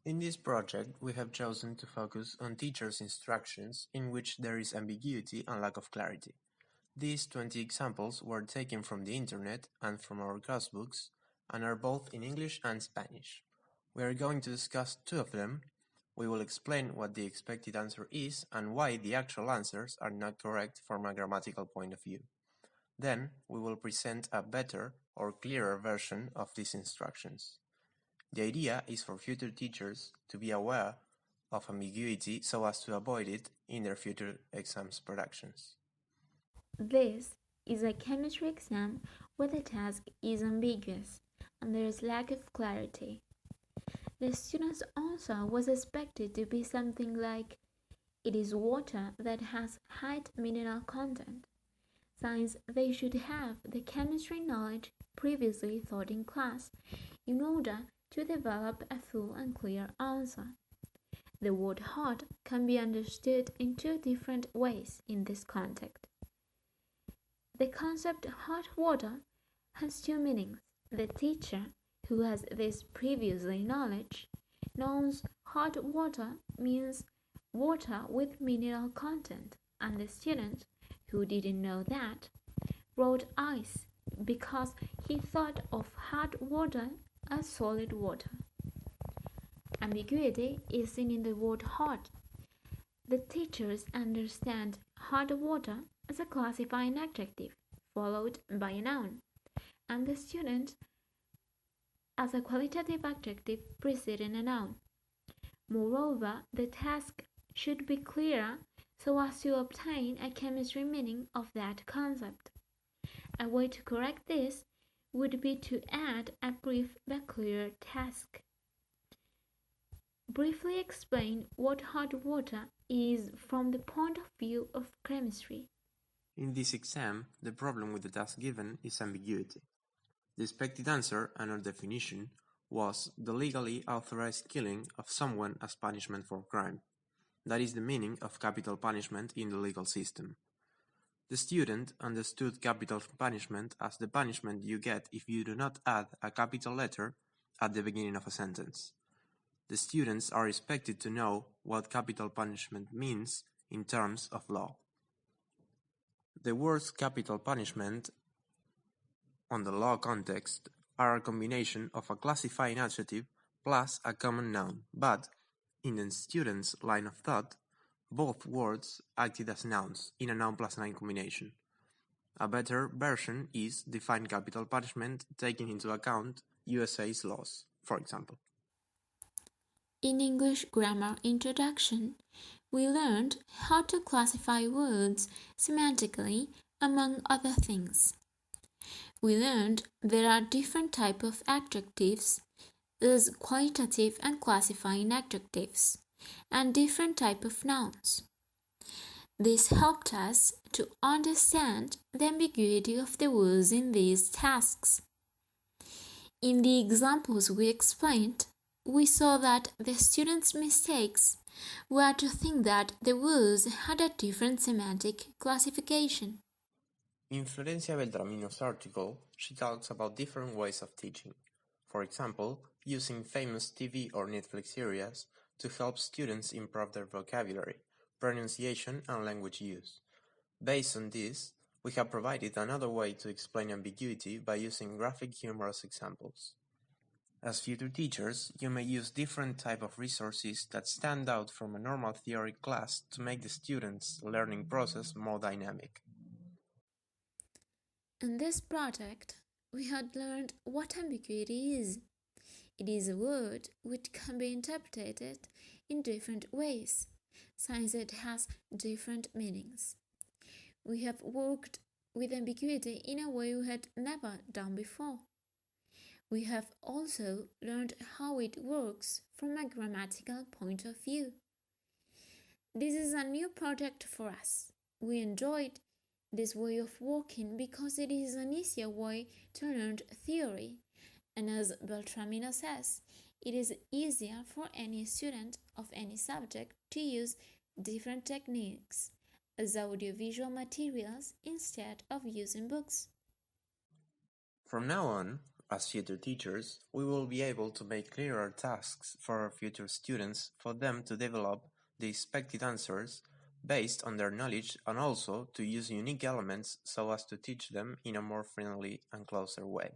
In this project, we have chosen to focus on teachers' instructions in which there is ambiguity and lack of clarity. These 20 examples were taken from the internet and from our classbooks and are both in English and Spanish. We are going to discuss two of them. We will explain what the expected answer is and why the actual answers are not correct from a grammatical point of view. Then, we will present a better or clearer version of these instructions. The idea is for future teachers to be aware of ambiguity so as to avoid it in their future exams productions. This is a chemistry exam where the task is ambiguous and there is lack of clarity. The student's answer was expected to be something like, "It is water that has high mineral content," since they should have the chemistry knowledge previously taught in class in order to develop a full and clear answer. The word hot can be understood in two different ways in this context. The concept hot water has two meanings. The teacher, who has this previously knowledge, knows hot water means water with mineral content, and the student, who didn't know that, wrote ice because he thought of hot water as solid water. Ambiguity is seen in the word hot. The teachers understand hot water as a classifying adjective followed by a noun, and the student as a qualitative adjective preceding a noun. Moreover, the task should be clearer so as to obtain a chemistry meaning of that concept. A way to correct this would be to add a brief but clear task. Briefly explain what hot water is from the point of view of chemistry. In this exam, the problem with the task given is ambiguity. The expected answer, under definition, was the legally authorized killing of someone as punishment for crime. That is the meaning of capital punishment in the legal system. The student understood capital punishment as the punishment you get if you do not add a capital letter at the beginning of a sentence. The students are expected to know what capital punishment means in terms of law. The words capital punishment on the law context are a combination of a classifying adjective plus a common noun, but in the student's line of thought, both words acted as nouns in a noun plus noun combination. A better version is define capital punishment taking into account USA's laws, for example. In English Grammar Introduction, we learned how to classify words semantically, among other things. We learned there are different types of adjectives, as qualitative and classifying adjectives, and different types of nouns. This helped us to understand the ambiguity of the words in these tasks. In the examples we explained, we saw that the students' mistakes were to think that the words had a different semantic classification. In Florencia Beltramino's article, she talks about different ways of teaching. For example, using famous TV or Netflix series to help students improve their vocabulary, pronunciation, and language use. Based on this, we have provided another way to explain ambiguity by using graphic humorous examples. As future teachers, you may use different type of resources that stand out from a normal theory class to make the students' learning process more dynamic. In this project, we had learned what ambiguity is. It is a word which can be interpreted in different ways, since it has different meanings. We have worked with ambiguity in a way we had never done before. We have also learned how it works from a grammatical point of view. This is a new project for us. We enjoyed this way of working because it is an easier way to learn theory, and as Beltramino says, it is easier for any student of any subject to use different techniques as audiovisual materials instead of using books. From now on, As future teachers, we will be able to make clearer tasks for our future students for them to develop the expected answers based on their knowledge and also to use unique elements so as to teach them in a more friendly and closer way.